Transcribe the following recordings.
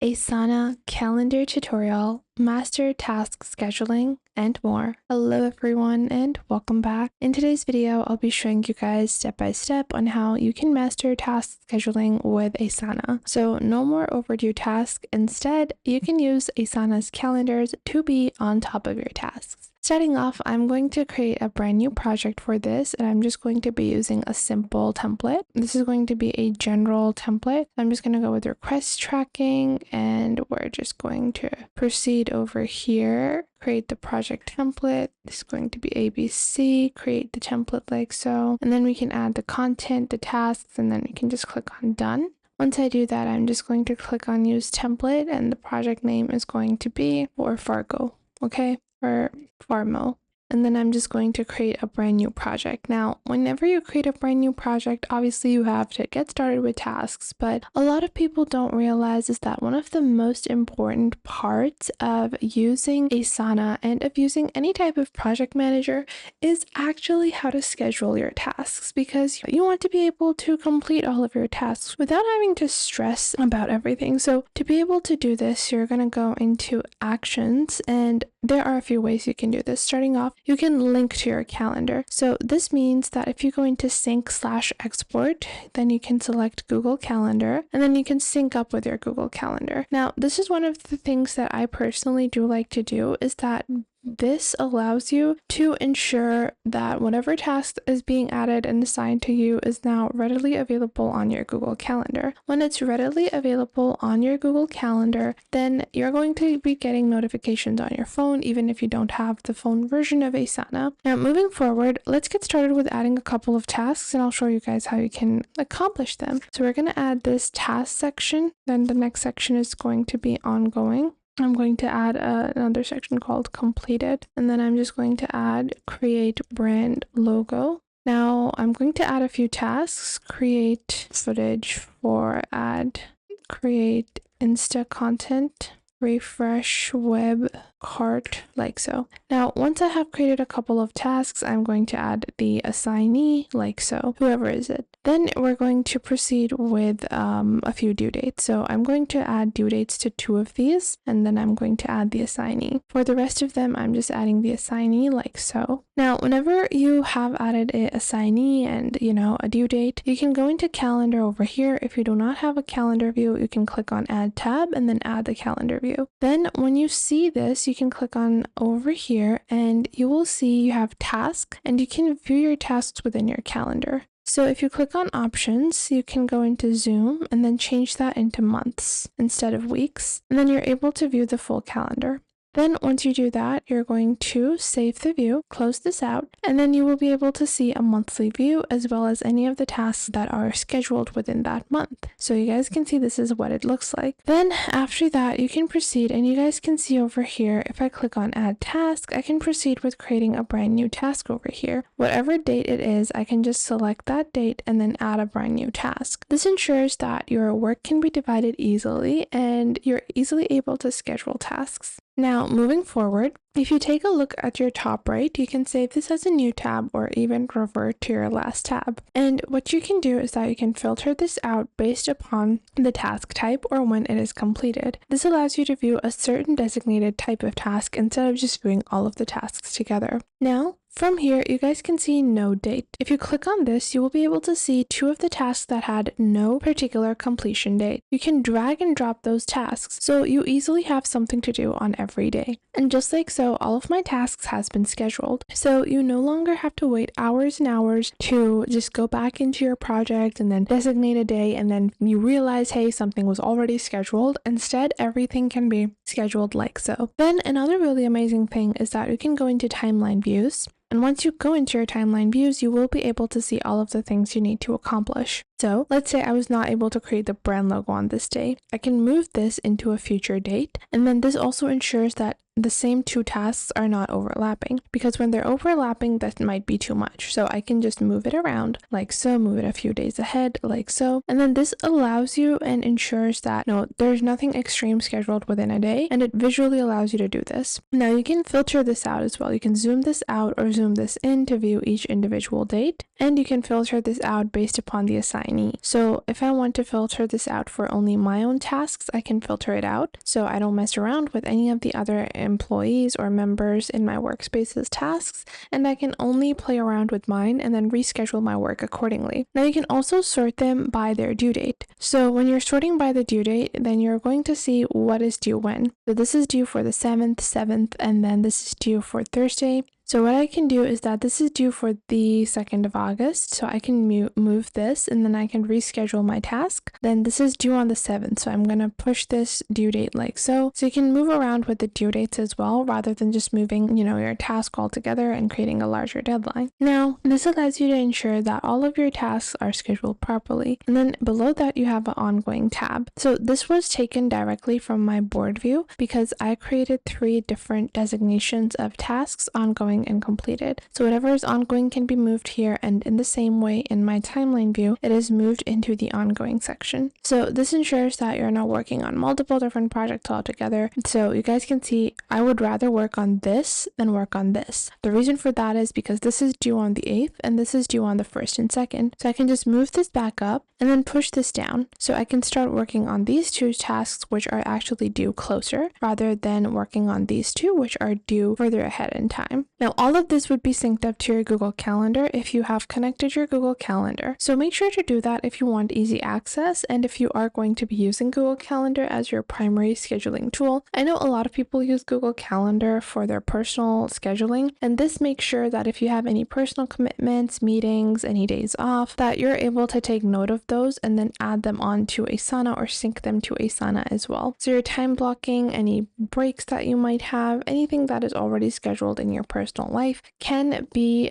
Asana Calendar tutorial, master task scheduling, and more. Hello everyone and welcome back. In today's video, I'll be showing you guys step by step on how you can master task scheduling with Asana. So no more overdue tasks. Instead, you can use Asana's calendars to be on top of your tasks. Starting off, I'm going to create a brand new project for this, and I'm just going to be using a simple template. This is going to be a general template. I'm just going to go with request tracking, and we're just going to proceed over here, create the project template. This is going to be ABC, create the template like so, and then we can add the content, the tasks, and then we can just click on done. Once I do that, I'm just going to click on use template, and the project name is going to be Fargo, okay? Or Farmo. And then I'm just going to create a brand new project. Now, whenever you create a brand new project, obviously you have to get started with tasks, but a lot of people don't realize is that one of the most important parts of using Asana and of using any type of project manager is actually how to schedule your tasks, because you want to be able to complete all of your tasks without having to stress about everything. So to be able to do this, you're going to go into actions, and there are a few ways you can do this. Starting off, you can link to your calendar. So this means that if you go into sync/export, then you can select Google Calendar, and then you can sync up with your Google Calendar. Now, this is one of the things that I personally do like to do, is that this allows you to ensure that whatever task is being added and assigned to you is now readily available on your Google Calendar. When it's readily available on your Google Calendar, then you're going to be getting notifications on your phone, even if you don't have the phone version of Asana. Now, moving forward, let's get started with adding a couple of tasks, and I'll show you guys how you can accomplish them. So we're going to add this task section, then the next section is going to be ongoing. I'm going to add another section called completed, and then I'm just going to add create brand logo. Now I'm going to add a few tasks: create footage for ad, create Insta content, refresh web cart, like so. Now, once I have created a couple of tasks, I'm going to add the assignee, like so, whoever is it. Then we're going to proceed with a few due dates. So I'm going to add due dates to 2 of these, and then I'm going to add the assignee. For the rest of them, I'm just adding the assignee, like so. Now, whenever you have added an assignee and, a due date, you can go into calendar over here. If you do not have a calendar view, you can click on add tab and then add the calendar view. Then when you see this, you can click on over here and you will see you have task, and you can view your tasks within your calendar. So if you click on options, you can go into Zoom and then change that into months instead of weeks, and then you're able to view the full calendar. Then once you do that, you're going to save the view, close this out, and then you will be able to see a monthly view as well as any of the tasks that are scheduled within that month. So you guys can see this is what it looks like. Then after that, you can proceed, and you guys can see over here, if I click on add task, I can proceed with creating a brand new task over here. Whatever date it is, I can just select that date and then add a brand new task. This ensures that your work can be divided easily and you're easily able to schedule tasks. Now, moving forward, if you take a look at your top right, you can save this as a new tab or even revert to your last tab. And what you can do is that you can filter this out based upon the task type or when it is completed. This allows you to view a certain designated type of task instead of just viewing all of the tasks together. Now, from here, you guys can see no date. If you click on this, you will be able to see 2 of the tasks that had no particular completion date. You can drag and drop those tasks, so you easily have something to do on every day. And just like so, all of my tasks has been scheduled. So you no longer have to wait hours and hours to just go back into your project and then designate a day, and then you realize, hey, something was already scheduled. Instead, everything can be scheduled like so. Then another really amazing thing is that you can go into timeline views. And once you go into your timeline views, you will be able to see all of the things you need to accomplish. So let's say I was not able to create the brand logo on this day. I can move this into a future date. And then this also ensures that the same 2 tasks are not overlapping, because when they're overlapping, that might be too much. So I can just move it around like so, move it a few days ahead like so. And then this allows you and ensures that there's nothing extreme scheduled within a day, and it visually allows you to do this. Now you can filter this out as well. You can zoom this out or zoom this in to view each individual date, and you can filter this out based upon the assigned tiny. So if I want to filter this out for only my own tasks, I can filter it out so I don't mess around with any of the other employees or members in my workspace's tasks, and I can only play around with mine and then reschedule my work accordingly. Now you can also sort them by their due date. So when you're sorting by the due date, then you're going to see what is due when. So this is due for the 7th, and then this is due for Thursday. So what I can do is that this is due for the 2nd of August, so I can move this and then I can reschedule my task. Then this is due on the 7th, so I'm going to push this due date like so. So you can move around with the due dates as well, rather than just moving, your task all together and creating a larger deadline. Now, this allows you to ensure that all of your tasks are scheduled properly. And then below that, you have an ongoing tab. So this was taken directly from my board view because I created 3 different designations of tasks, ongoing and completed. So whatever is ongoing can be moved here, and in the same way in my timeline view, it is moved into the ongoing section. So this ensures that you're not working on multiple different projects all together. So you guys can see I would rather work on this than work on this. The reason for that is because this is due on the 8th and this is due on the 1st and 2nd. So I can just move this back up and then push this down. So I can start working on these 2 tasks which are actually due closer, rather than working on these 2 which are due further ahead in time. Now all of this would be synced up to your Google Calendar if you have connected your Google Calendar. So make sure to do that if you want easy access and if you are going to be using Google Calendar as your primary scheduling tool. I know a lot of people use Google Calendar for their personal scheduling, and this makes sure that if you have any personal commitments, meetings, any days off, that you're able to take note of those and then add them onto Asana or sync them to Asana as well. So your time blocking, any breaks that you might have, anything that is already scheduled in your personal life can be,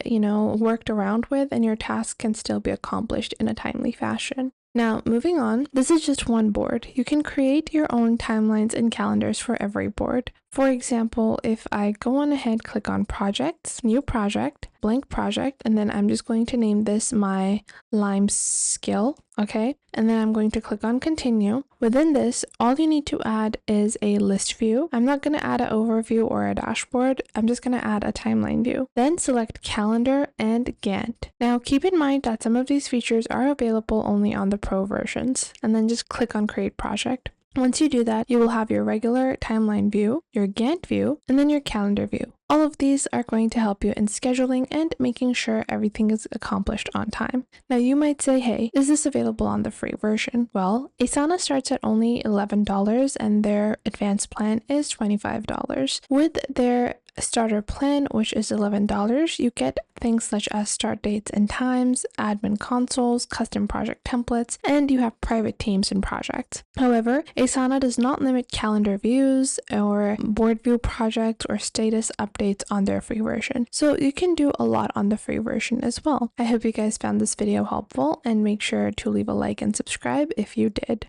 worked around with, and your task can still be accomplished in a timely fashion. Now, moving on, this is just one board. You can create your own timelines and calendars for every board. For example, if I go on ahead, click on Projects, New Project, Blank Project, and then I'm just going to name this my Lime skill, okay? And then I'm going to click on Continue. Within this, all you need to add is a list view. I'm not going to add an overview or a dashboard. I'm just going to add a timeline view. Then select Calendar and Gantt. Now, keep in mind that some of these features are available only on the Pro versions, and then just click on Create Project. Once you do that, you will have your regular timeline view, your Gantt view, and then your calendar view. All of these are going to help you in scheduling and making sure everything is accomplished on time. Now you might say, hey, is this available on the free version? Well, Asana starts at only $11 and their advanced plan is $25. With their starter plan, which is $11, you get things such as start dates and times, admin consoles, custom project templates, and you have private teams and projects. However, Asana does not limit calendar views or board view projects or status updates on their free version. So you can do a lot on the free version as well. I hope you guys found this video helpful, and make sure to leave a like and subscribe if you did.